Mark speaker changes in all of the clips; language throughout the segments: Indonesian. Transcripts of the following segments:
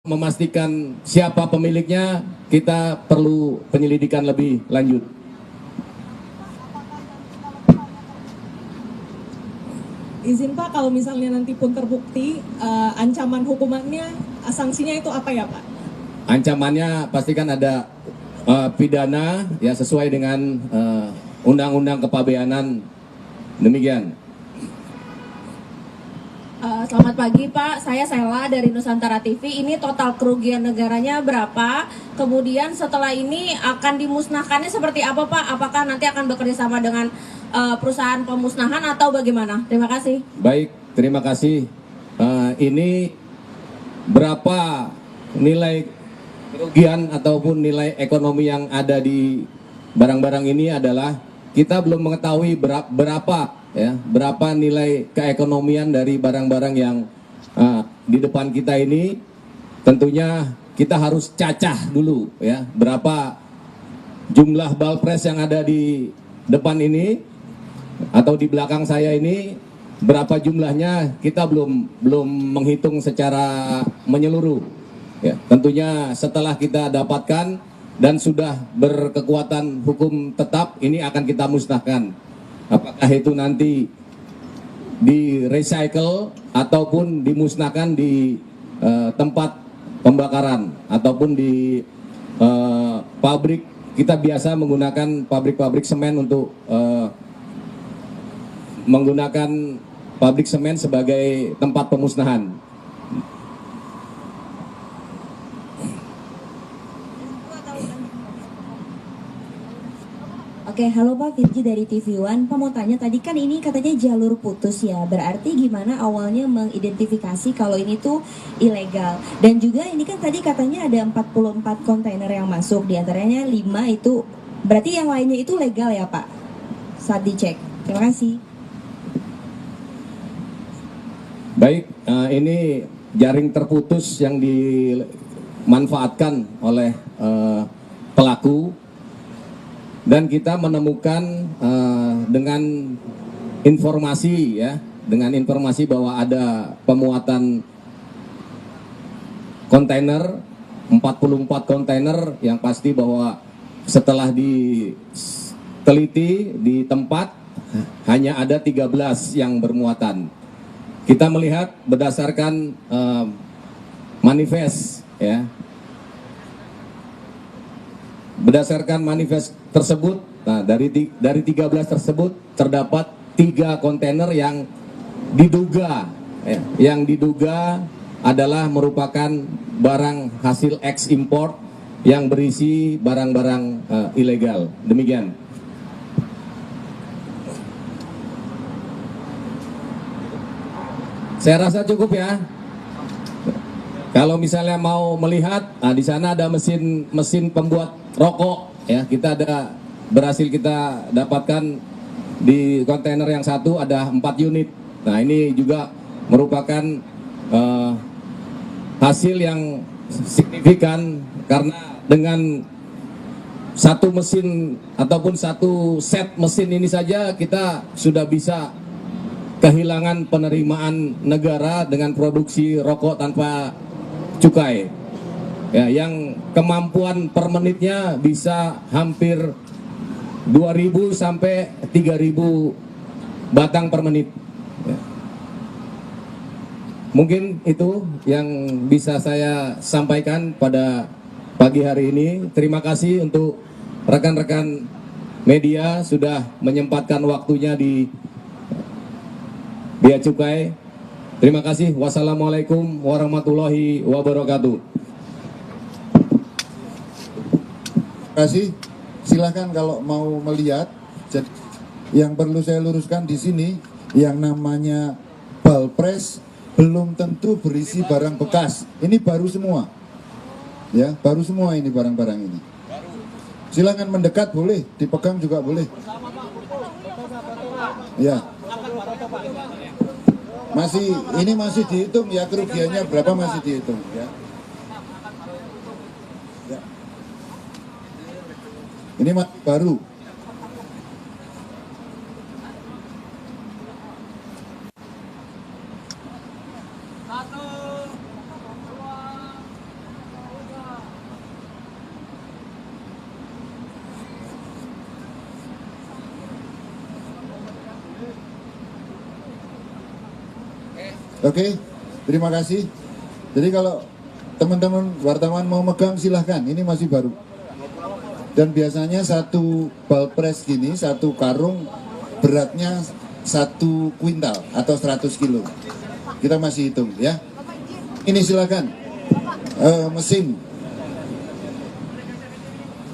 Speaker 1: memastikan siapa pemiliknya, kita perlu penyelidikan lebih lanjut.
Speaker 2: Izin Pak, kalau misalnya nanti pun terbukti, ancaman hukumannya, sanksinya itu apa ya Pak?
Speaker 1: Ancamannya pastikan ada pidana ya sesuai dengan undang-undang kepabeanan. Demikian.
Speaker 3: Selamat pagi Pak, saya Sela dari Nusantara TV. Ini total kerugian negaranya berapa? Kemudian setelah ini akan dimusnahkannya seperti apa Pak? Apakah nanti akan bekerja sama dengan perusahaan pemusnahan atau bagaimana? Terima kasih.
Speaker 1: Baik, terima kasih. Ini berapa nilai kerugian ataupun nilai ekonomi yang ada di barang-barang ini adalah kita belum mengetahui berapa nilai keekonomian dari barang-barang yang di depan kita ini. Tentunya kita harus cacah dulu ya, berapa jumlah balpres yang ada di depan ini atau di belakang saya ini, berapa jumlahnya kita belum menghitung secara menyeluruh. Ya, tentunya setelah kita dapatkan dan sudah berkekuatan hukum tetap, ini akan kita musnahkan. Apakah itu nanti di recycle ataupun dimusnahkan di tempat pembakaran ataupun di pabrik. Kita biasa menggunakan pabrik-pabrik semen untuk menggunakan pabrik semen sebagai tempat pemusnahan.
Speaker 4: Oke, halo Pak, Virgi dari TV One. Pak mau tanya, tadi kan ini katanya jalur putus ya. Berarti gimana awalnya mengidentifikasi kalau ini tuh ilegal? Dan juga ini kan tadi katanya ada 44 kontainer yang masuk, diantaranya 5 itu, berarti yang lainnya itu legal ya Pak? Saat dicek. Terima kasih.
Speaker 1: Baik, ini jaring terputus yang dimanfaatkan oleh pelaku. Dan kita menemukan dengan informasi bahwa ada pemuatan kontainer 44 kontainer yang pasti bahwa setelah diteliti di tempat hanya ada 13 yang bermuatan. Kita melihat berdasarkan manifest ya. Berdasarkan manifest tersebut, nah dari 13 tersebut terdapat 3 kontainer yang diduga adalah merupakan barang hasil ekspor yang berisi barang-barang ilegal. Demikian. Saya rasa cukup ya. Kalau misalnya mau melihat, di sana ada mesin pembuat rokok ya, berhasil kita dapatkan di kontainer yang satu ada 4 unit. Nah ini juga merupakan hasil yang signifikan karena dengan satu mesin ataupun satu set mesin ini saja kita sudah bisa kehilangan penerimaan negara dengan produksi rokok tanpa cukai. Ya, yang kemampuan per menitnya bisa hampir 2.000 sampai 3.000 batang per menit. Ya. Mungkin itu yang bisa saya sampaikan pada pagi hari ini. Terima kasih untuk rekan-rekan media sudah menyempatkan waktunya di Bea Cukai. Terima kasih. Wassalamualaikum warahmatullahi wabarakatuh.
Speaker 5: Terima kasih. Silahkan kalau mau melihat. Jadi, yang perlu saya luruskan di sini, yang namanya balpres belum tentu berisi barang bekas. Ini baru semua, ya, baru semua ini barang-barang ini. Silahkan mendekat boleh, dipegang juga boleh. Ya. Ini masih dihitung ya, kerugiannya berapa masih dihitung ya. Ini masih baru. Oke, terima kasih. Jadi kalau teman-teman wartawan mau megang silahkan, ini masih baru. Dan biasanya satu ball press gini, satu karung beratnya 1 kuintal atau 100 kilo. Kita masih hitung ya. Ini silakan mesin.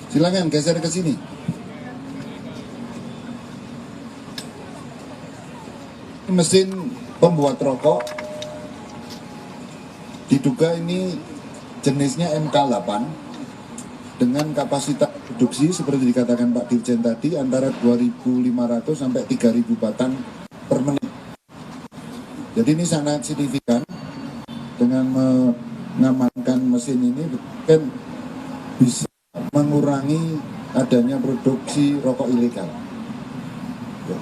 Speaker 5: Silakan geser ke sini. Mesin pembuat rokok. Diduga ini jenisnya MK8 dengan kapasitas produksi seperti dikatakan Pak Dirjen tadi antara 2.500 sampai 3.000 batang per menit. Jadi ini sangat signifikan. Dengan mengamankan mesin ini kan bisa mengurangi adanya produksi rokok ilegal. Ya.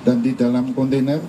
Speaker 5: Dan di dalam kontainer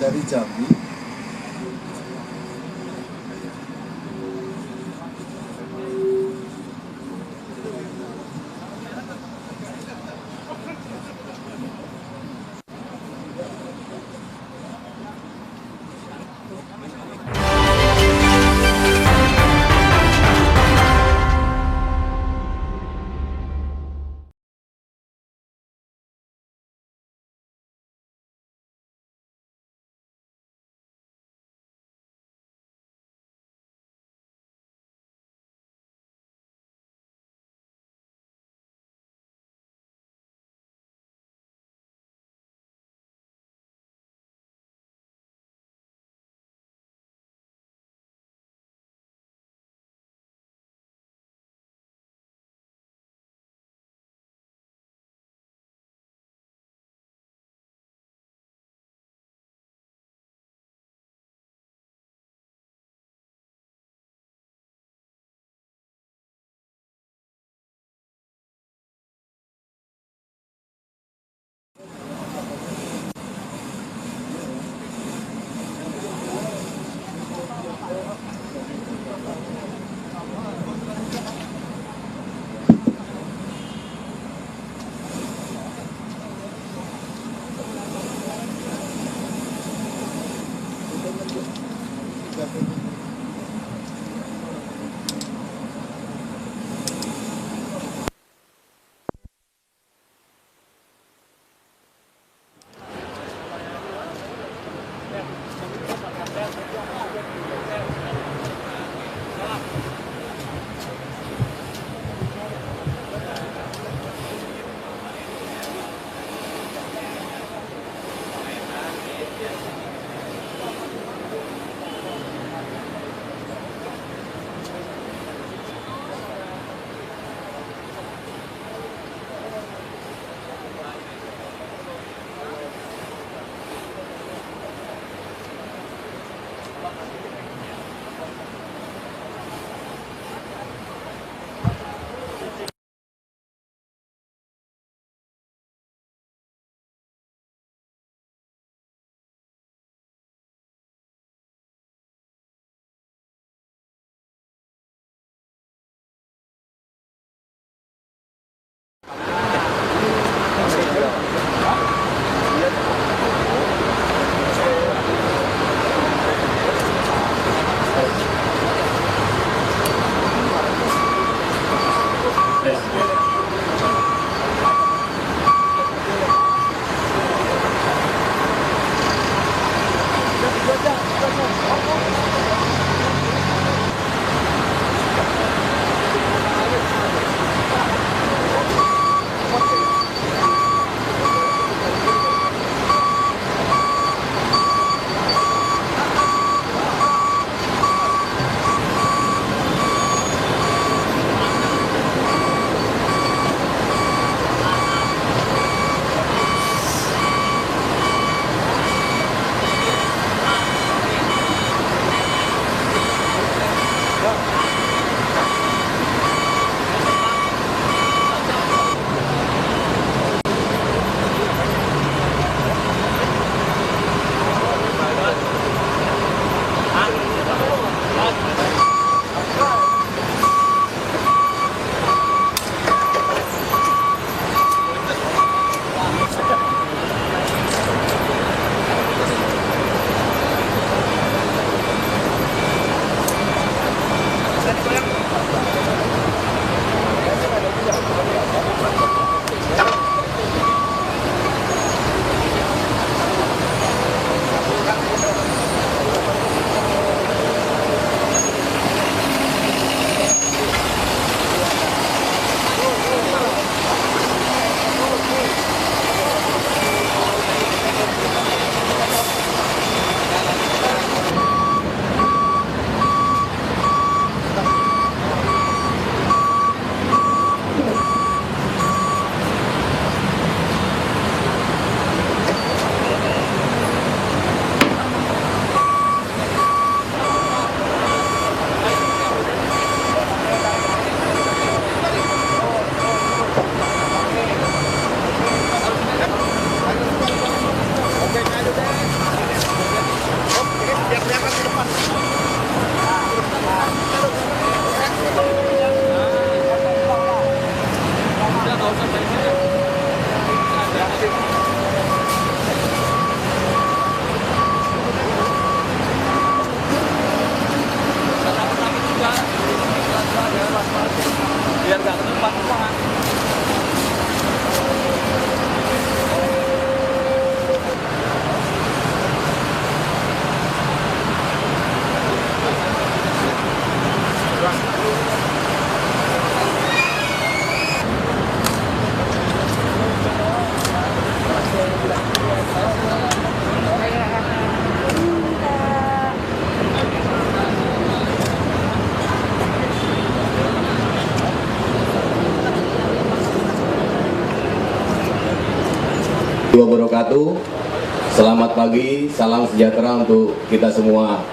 Speaker 5: dari Jambi
Speaker 1: Wabarakatuh. Selamat pagi, salam sejahtera untuk kita semua.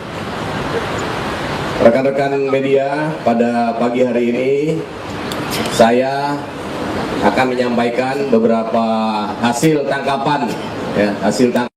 Speaker 1: Rekan-rekan media, pada pagi hari ini saya akan menyampaikan beberapa hasil tangkapan, ya, hasil tangkapan.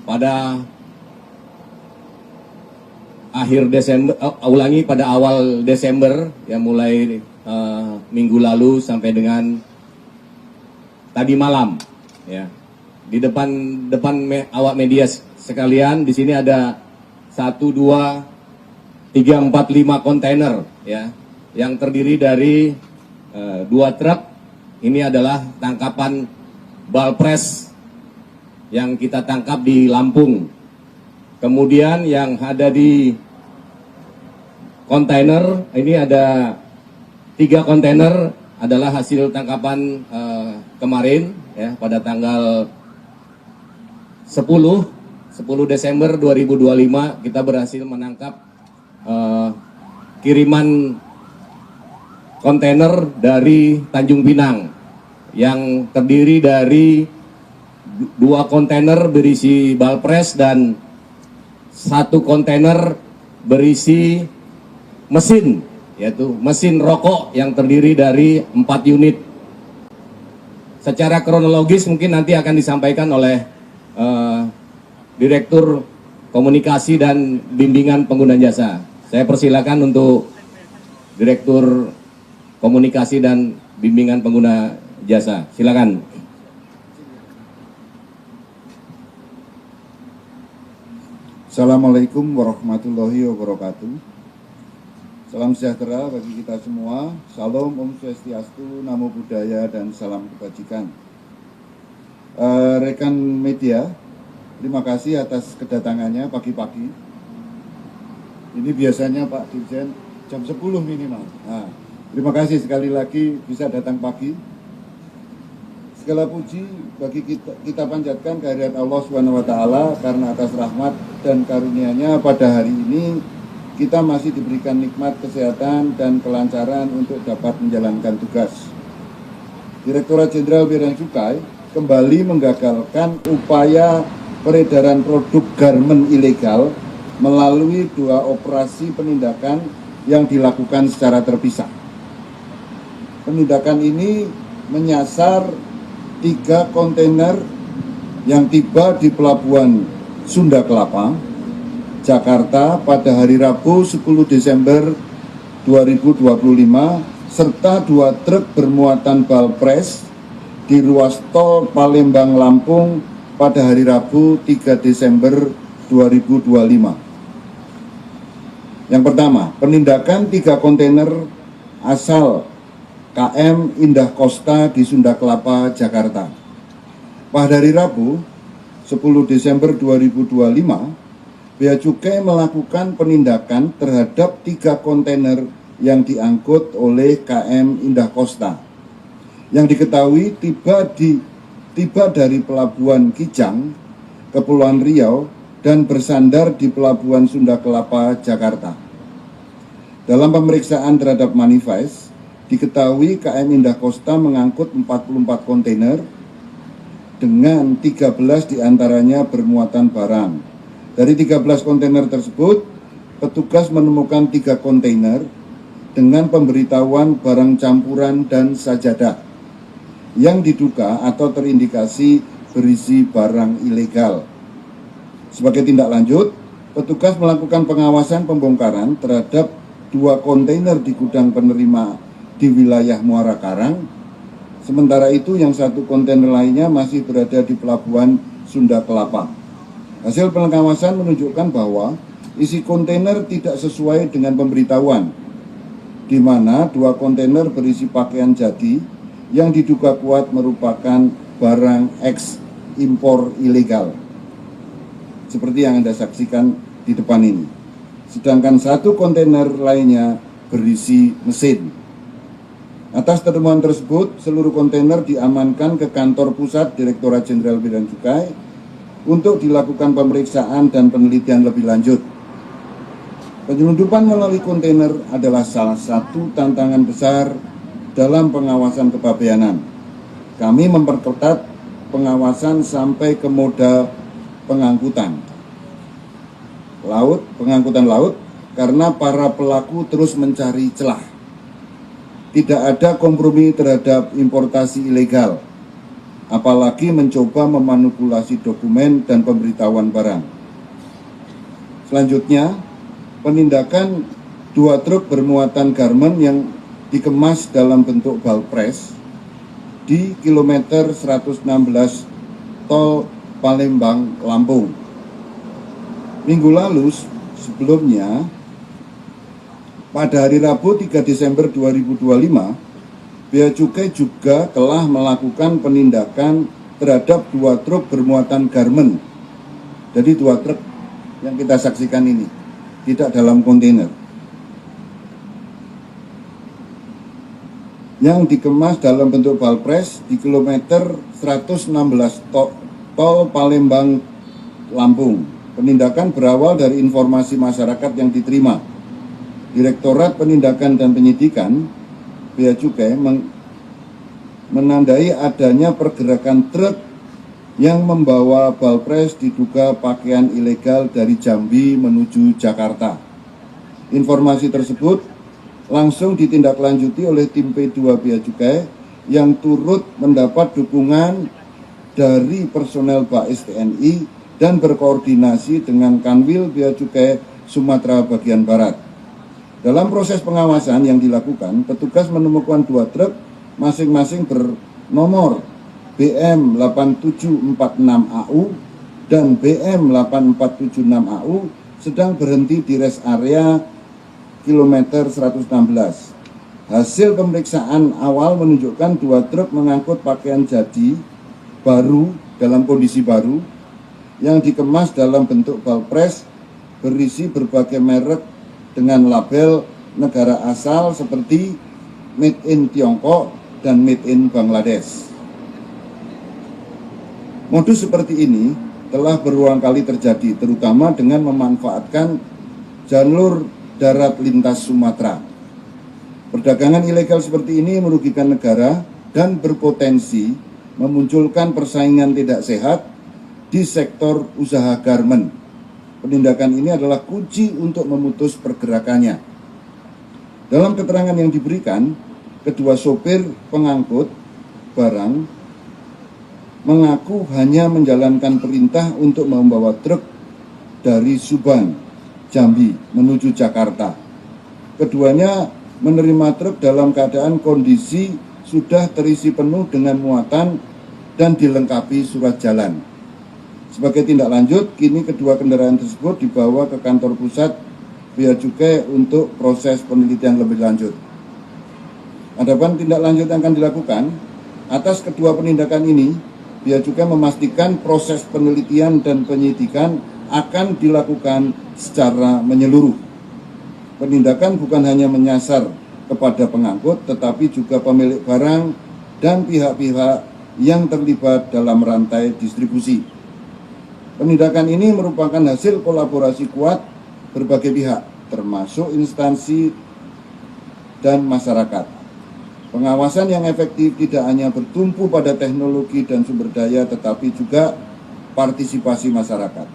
Speaker 1: Pada akhir Desember, pada awal Desember, ya mulai minggu lalu sampai dengan tadi malam, ya di depan awak media sekalian, di sini ada 1, 2, 3, 4, 5 kontainer, ya, yang terdiri dari 2 truk. Ini adalah tangkapan balpres yang kita tangkap di Lampung. Kemudian yang ada di kontainer, ini ada 3 kontainer adalah hasil tangkapan kemarin ya, pada tanggal 10 Desember 2025 kita berhasil menangkap kiriman kontainer dari Tanjung Pinang yang terdiri dari 2 kontainer berisi balpres dan 1 kontainer berisi mesin, yaitu mesin rokok yang terdiri dari 4 unit. Secara kronologis mungkin nanti akan disampaikan oleh Direktur Komunikasi dan Bimbingan Pengguna Jasa. Saya persilakan untuk Direktur Komunikasi dan Bimbingan Pengguna Jasa. Silakan.
Speaker 5: Assalamualaikum warahmatullahi wabarakatuh. Salam sejahtera bagi kita semua. Salam Om Swastiastu, Namo Buddhaya, dan salam kebajikan. Rekan media, terima kasih atas kedatangannya pagi-pagi. Ini biasanya Pak Dirjen jam 10 minimal. Nah, terima kasih sekali lagi bisa datang pagi. Segala puji bagi kita panjatkan kehadirat Allah SWT karena atas rahmat dan karunia-Nya pada hari ini kita masih diberikan nikmat kesehatan dan kelancaran untuk dapat menjalankan tugas. Direktorat Jenderal Bea dan Cukai kembali menggagalkan upaya peredaran produk garmen ilegal melalui 2 operasi penindakan yang dilakukan secara terpisah. Penindakan ini menyasar 3 kontainer yang tiba di Pelabuhan Sunda Kelapa, Jakarta pada hari Rabu 10 Desember 2025 serta 2 truk bermuatan balpres di ruas tol Palembang Lampung pada hari Rabu 3 Desember 2025. Yang pertama, penindakan 3 kontainer asal KM Indah Costa di Sunda Kelapa, Jakarta. Pada hari Rabu 10 Desember 2025, Bea Cukai melakukan penindakan terhadap 3 kontainer yang diangkut oleh KM Indah Costa yang diketahui tiba dari Pelabuhan Kijang, Kepulauan Riau, dan bersandar di Pelabuhan Sunda Kelapa, Jakarta. Dalam pemeriksaan terhadap manifest, diketahui KM Indah Costa mengangkut 44 kontainer dengan 13 diantaranya bermuatan barang. Dari 13 kontainer tersebut, petugas menemukan 3 kontainer dengan pemberitahuan barang campuran dan sajadah yang diduga atau terindikasi berisi barang ilegal. Sebagai tindak lanjut, petugas melakukan pengawasan pembongkaran terhadap 2 kontainer di gudang penerima di wilayah Muara Karang. Sementara itu yang 1 kontainer lainnya masih berada di Pelabuhan Sunda Kelapa. Hasil pengawasan menunjukkan bahwa isi kontainer tidak sesuai dengan pemberitahuan, di mana 2 kontainer berisi pakaian jadi yang diduga kuat merupakan barang impor ilegal, seperti yang Anda saksikan di depan ini. Sedangkan 1 kontainer lainnya berisi mesin. Atas temuan tersebut, seluruh kontainer diamankan ke kantor pusat Direktorat Jenderal Bea dan Cukai untuk dilakukan pemeriksaan dan penelitian lebih lanjut. Penyelundupan melalui kontainer adalah salah satu tantangan besar dalam pengawasan kepabeanan. Kami memperketat pengawasan sampai ke moda pengangkutan laut karena para pelaku terus mencari celah. Tidak ada kompromi terhadap importasi ilegal, apalagi mencoba memanipulasi dokumen dan pemberitahuan barang. Selanjutnya, penindakan 2 truk bermuatan garmen yang dikemas dalam bentuk balpres di kilometer 116 tol Palembang Lampung. Minggu lalu sebelumnya, pada hari Rabu 3 Desember 2025, Bea Cukai juga telah melakukan penindakan terhadap 2 truk bermuatan garmen. Jadi 2 truk yang kita saksikan ini tidak dalam kontainer, yang dikemas dalam bentuk balpres di kilometer 116 tol Palembang Lampung. Penindakan berawal dari informasi masyarakat yang diterima. Direktorat Penindakan dan Penyidikan Bea Cukai menandai adanya pergerakan truk yang membawa balpres diduga pakaian ilegal dari Jambi menuju Jakarta. Informasi tersebut langsung ditindaklanjuti oleh tim P2 Bea Cukai yang turut mendapat dukungan dari personel Bais TNI dan berkoordinasi dengan Kanwil Bea Cukai Sumatera Bagian Barat. Dalam proses pengawasan yang dilakukan, petugas menemukan 2 truk masing-masing bernomor BM 8746AU dan BM 8476AU sedang berhenti di rest area kilometer 116. Hasil pemeriksaan awal menunjukkan 2 truk mengangkut pakaian jadi baru dalam kondisi baru yang dikemas dalam bentuk balpres berisi berbagai merek dengan label negara asal seperti Made in Tiongkok dan Made in Bangladesh. Modus seperti ini telah berulang kali terjadi, terutama dengan memanfaatkan jalur darat lintas Sumatera. Perdagangan ilegal seperti ini merugikan negara dan berpotensi memunculkan persaingan tidak sehat di sektor usaha garmen. Penindakan ini adalah kunci untuk memutus pergerakannya. Dalam keterangan yang diberikan, kedua sopir pengangkut barang mengaku hanya menjalankan perintah untuk membawa truk dari Subang, Jambi menuju Jakarta. Keduanya menerima truk dalam keadaan kondisi sudah terisi penuh dengan muatan dan dilengkapi surat jalan. Sebagai tindak lanjut, kini kedua kendaraan tersebut dibawa ke kantor pusat Bea Cukai untuk proses penelitian lebih lanjut. Adapun tindak lanjut yang akan dilakukan atas kedua penindakan ini, Bea Cukai memastikan proses penelitian dan penyidikan akan dilakukan secara menyeluruh. Penindakan bukan hanya menyasar kepada pengangkut, tetapi juga pemilik barang dan pihak-pihak yang terlibat dalam rantai distribusi. Penindakan ini merupakan hasil kolaborasi kuat berbagai pihak, termasuk instansi dan masyarakat. Pengawasan yang efektif tidak hanya bertumpu pada teknologi dan sumber daya, tetapi juga partisipasi masyarakat.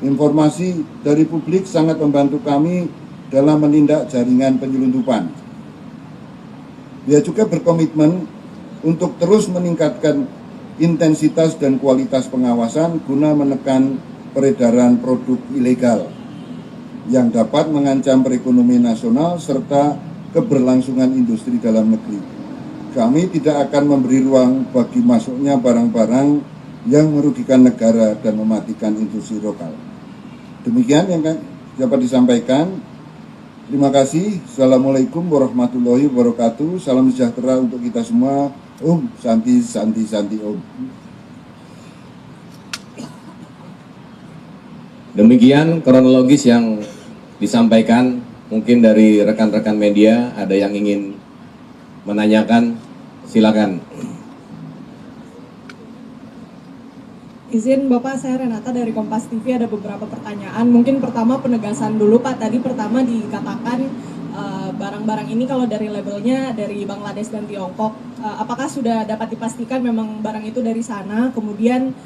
Speaker 5: Informasi dari publik sangat membantu kami dalam menindak jaringan penyelundupan. Bea Cukai berkomitmen untuk terus meningkatkan intensitas dan kualitas pengawasan guna menekan peredaran produk ilegal yang dapat mengancam perekonomian nasional serta keberlangsungan industri dalam negeri. Kami tidak akan memberi ruang bagi masuknya barang-barang yang merugikan negara dan mematikan industri lokal. Demikian yang dapat disampaikan. Terima kasih. Assalamualaikum warahmatullahi wabarakatuh. Salam sejahtera untuk kita semua. Om Santi Santi Santi Om.
Speaker 1: Demikian kronologis yang disampaikan. Mungkin dari rekan-rekan media ada yang ingin menanyakan, silakan.
Speaker 2: Izin Bapak, saya Renata dari Kompas TV, ada beberapa pertanyaan. Mungkin pertama penegasan dulu Pak, tadi pertama dikatakan barang-barang ini kalau dari labelnya dari Bangladesh dan Tiongkok, apakah sudah dapat dipastikan memang barang itu dari sana? Kemudian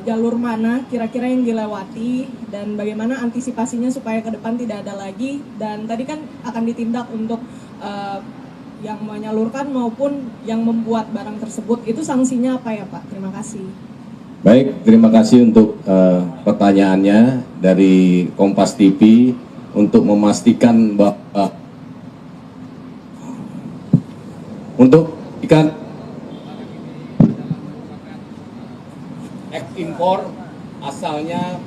Speaker 2: jalur mana kira-kira yang dilewati dan bagaimana antisipasinya supaya ke depan tidak ada lagi? Dan tadi kan akan ditindak untuk yang menyalurkan maupun yang membuat barang tersebut, itu sanksinya apa ya Pak? Terima kasih.
Speaker 1: Baik, terima kasih untuk pertanyaannya dari Kompas TV untuk memastikan bahwa untuk ikan ekspor asalnya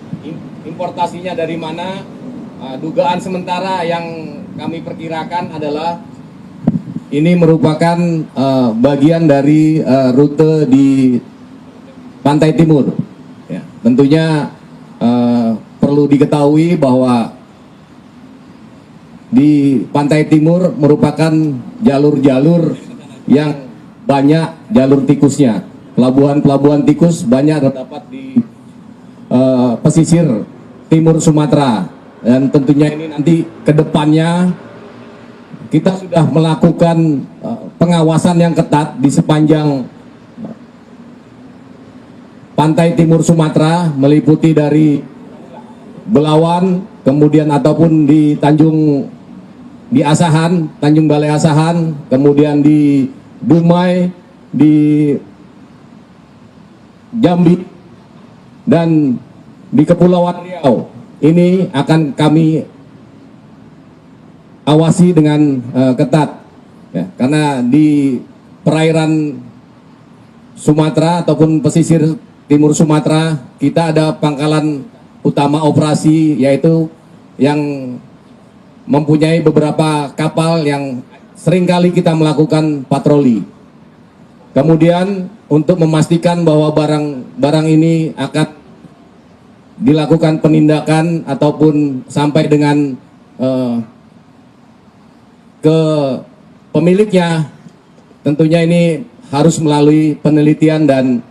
Speaker 1: importasinya dari mana, dugaan sementara yang kami perkirakan adalah ini merupakan bagian dari rute di pantai timur. Ya, tentunya perlu diketahui bahwa di pantai timur merupakan jalur-jalur yang banyak jalur tikusnya. Pelabuhan-pelabuhan tikus banyak terdapat di pesisir timur Sumatera, dan tentunya ini nanti ke depannya kita sudah melakukan pengawasan yang ketat di sepanjang pantai timur Sumatera, meliputi dari Belawan, kemudian ataupun di Asahan, Tanjung Balai Asahan, kemudian di Dumai, di Jambi, dan di Kepulauan Riau. Ini akan kami awasi dengan ketat, ya, karena di perairan Sumatera ataupun pesisir timur Sumatera kita ada pangkalan utama operasi, yaitu yang mempunyai beberapa kapal yang seringkali kita melakukan patroli. Kemudian untuk memastikan bahwa barang ini akan dilakukan penindakan ataupun sampai dengan ke pemiliknya, tentunya ini harus melalui penelitian dan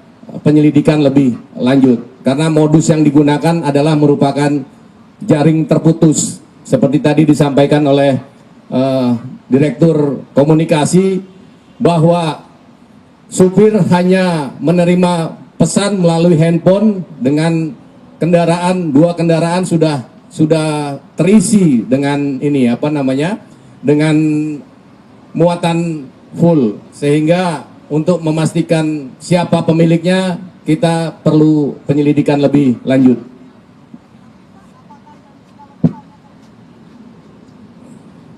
Speaker 1: penyelidikan lebih lanjut, karena modus yang digunakan adalah merupakan jaring terputus seperti tadi disampaikan oleh Direktur Komunikasi, bahwa supir hanya menerima pesan melalui handphone dengan dua kendaraan sudah terisi dengan dengan muatan full, sehingga untuk memastikan siapa pemiliknya kita perlu penyelidikan lebih lanjut.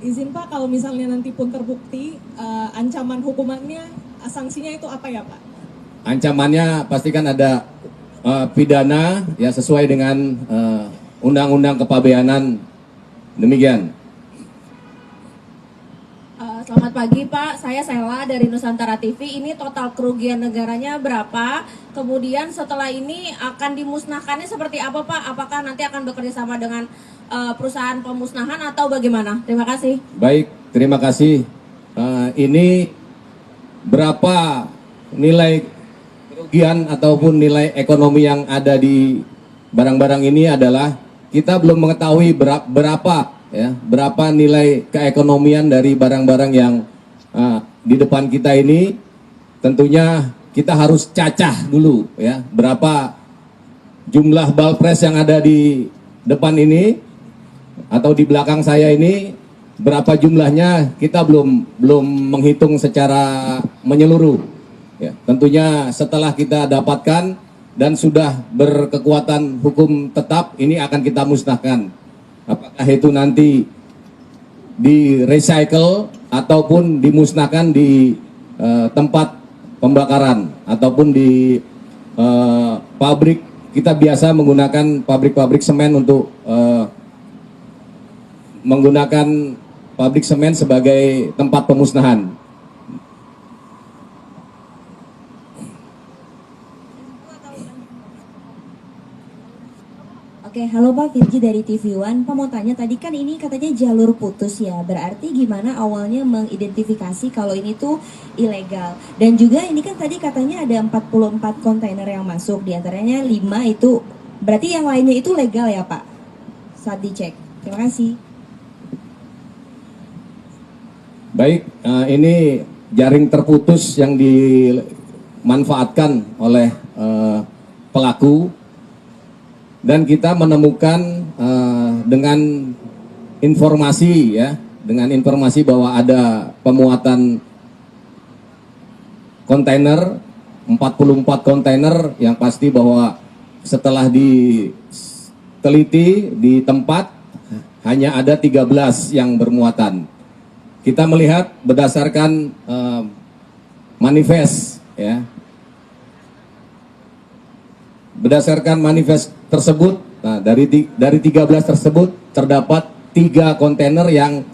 Speaker 2: Izin Pak, kalau misalnya nanti pun terbukti, ancaman hukumannya, sanksinya itu apa ya Pak?
Speaker 1: Ancamannya pastikan ada pidana ya sesuai dengan Undang-Undang Kepabeanan. Demikian.
Speaker 3: Selamat pagi Pak, saya Sela dari Nusantara TV. Ini total kerugian negaranya berapa? Kemudian setelah ini akan dimusnahkannya seperti apa Pak? Apakah nanti akan bekerja sama dengan perusahaan pemusnahan atau bagaimana? Terima kasih.
Speaker 1: Baik, terima kasih. Ini berapa nilai kerugian ataupun nilai ekonomi yang ada di barang-barang ini adalah kita belum mengetahui berapa nilai keekonomian dari barang-barang yang di depan kita ini. Tentunya kita harus cacah dulu ya, berapa jumlah balpres yang ada di depan ini atau di belakang saya ini, berapa jumlahnya kita belum menghitung secara menyeluruh ya. Tentunya setelah kita dapatkan dan sudah berkekuatan hukum tetap, ini akan kita musnahkan. Apakah itu nanti di recycle ataupun dimusnahkan di tempat pembakaran ataupun di pabrik. Kita biasa menggunakan pabrik-pabrik semen untuk menggunakan pabrik semen sebagai tempat pemusnahan.
Speaker 4: Oke, halo Pak Virgi dari TV One. Pak mau tanya, tadi kan ini katanya jalur putus ya, berarti gimana awalnya mengidentifikasi kalau ini tuh ilegal? Dan juga ini kan tadi katanya ada 44 kontainer yang masuk, diantaranya 5 itu, berarti yang lainnya itu legal ya Pak? Saat dicek. Terima kasih.
Speaker 1: Baik, ini jaring terputus yang dimanfaatkan oleh pelaku. Dan kita menemukan dengan informasi bahwa ada pemuatan kontainer, 44 kontainer, yang pasti bahwa setelah diteliti di tempat hanya ada 13 yang bermuatan. Kita melihat berdasarkan manifest ya. Berdasarkan manifest tersebut, nah dari 13 tersebut terdapat 3 kontainer yang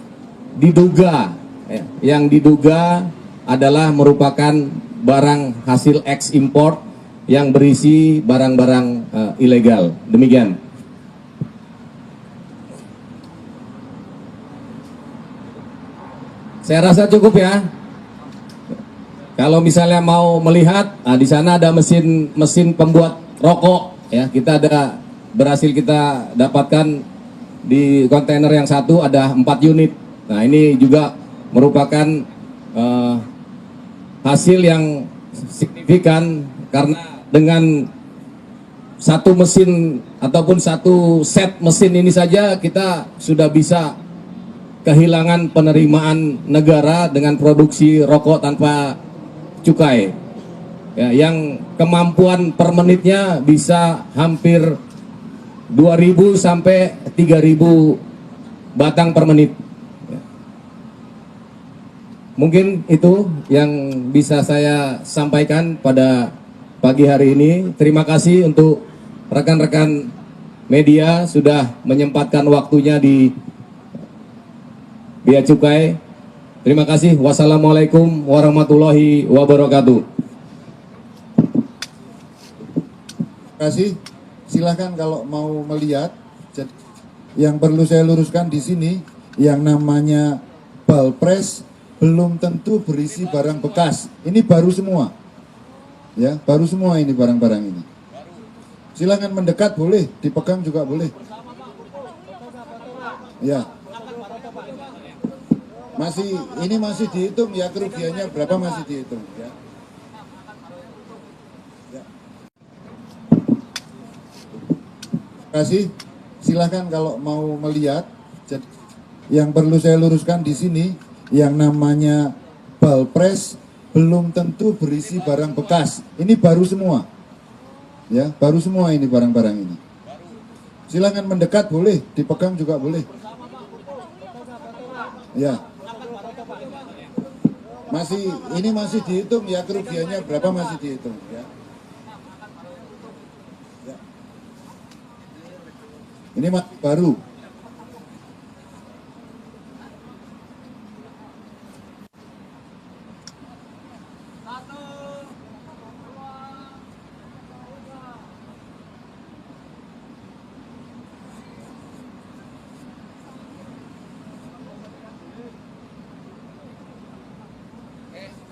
Speaker 1: diduga adalah merupakan barang hasil ekspor yang berisi barang-barang ilegal. Demikian. Saya rasa cukup ya. Kalau misalnya mau melihat, di sana ada mesin pembuat rokok ya. Berhasil kita dapatkan di kontainer yang satu ada 4 unit. Nah, ini juga merupakan hasil yang signifikan karena dengan satu mesin ataupun satu set mesin ini saja kita sudah bisa kehilangan penerimaan negara dengan produksi rokok tanpa cukai ya, yang kemampuan per menitnya bisa hampir 2.000 sampai 3.000 batang per menit ya. Mungkin itu yang bisa saya sampaikan pada pagi hari ini. Terima kasih untuk rekan-rekan media sudah menyempatkan waktunya di Bea Cukai. Terima kasih. Wassalamualaikum warahmatullahi wabarakatuh.
Speaker 5: Terima kasih. Silahkan kalau mau melihat. Yang perlu saya luruskan di sini, yang namanya balpres belum tentu berisi barang bekas. Ini baru semua. Ya, baru semua ini barang-barang ini. Silahkan mendekat boleh, dipegang juga boleh. Ya. Ini masih dihitung ya, kerugiannya berapa masih dihitung ya. Ya. Terima kasih. Silahkan kalau mau melihat. Yang perlu saya luruskan di sini, yang namanya balpres belum tentu berisi barang bekas. Ini baru semua. Ya, baru semua ini barang-barang ini. Silahkan mendekat boleh, dipegang juga boleh. Ya. Ini masih dihitung ya, kerugiannya berapa masih dihitung ya. Ya. Ini masih baru.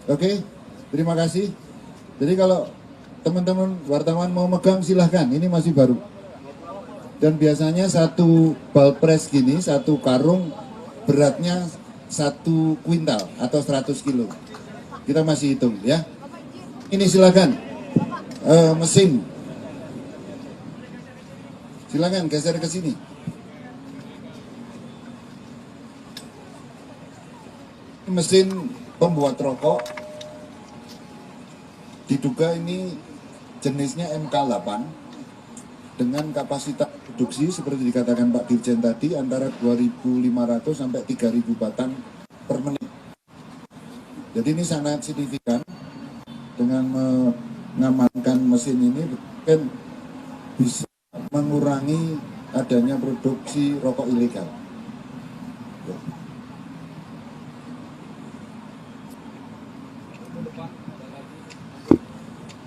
Speaker 5: Oke, terima kasih. Jadi kalau teman-teman wartawan mau megang silahkan, ini masih baru. Dan biasanya satu balpres gini, satu karung beratnya 1 kuintal atau 100 kilo. Kita masih hitung ya. Ini silahkan, mesin. Silahkan geser ke sini. Mesin pembuat rokok, diduga ini jenisnya MK8 dengan kapasitas produksi seperti dikatakan Pak Dirjen tadi antara 2.500 sampai 3.000 batang per menit. Jadi ini sangat signifikan. Dengan mengamankan mesin ini kan bisa mengurangi adanya produksi rokok ilegal.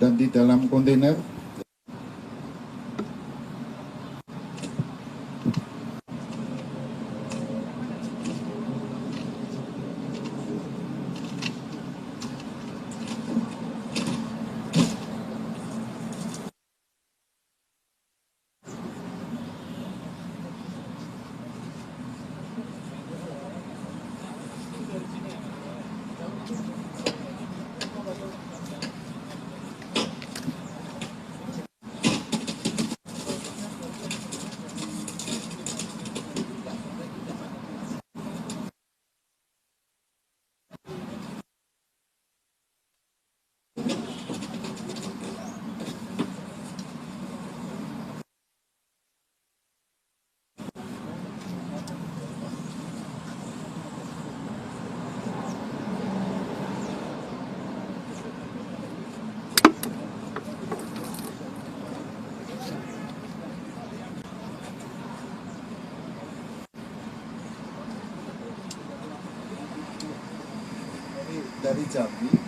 Speaker 5: Dan di dalam kontainer dari Jambi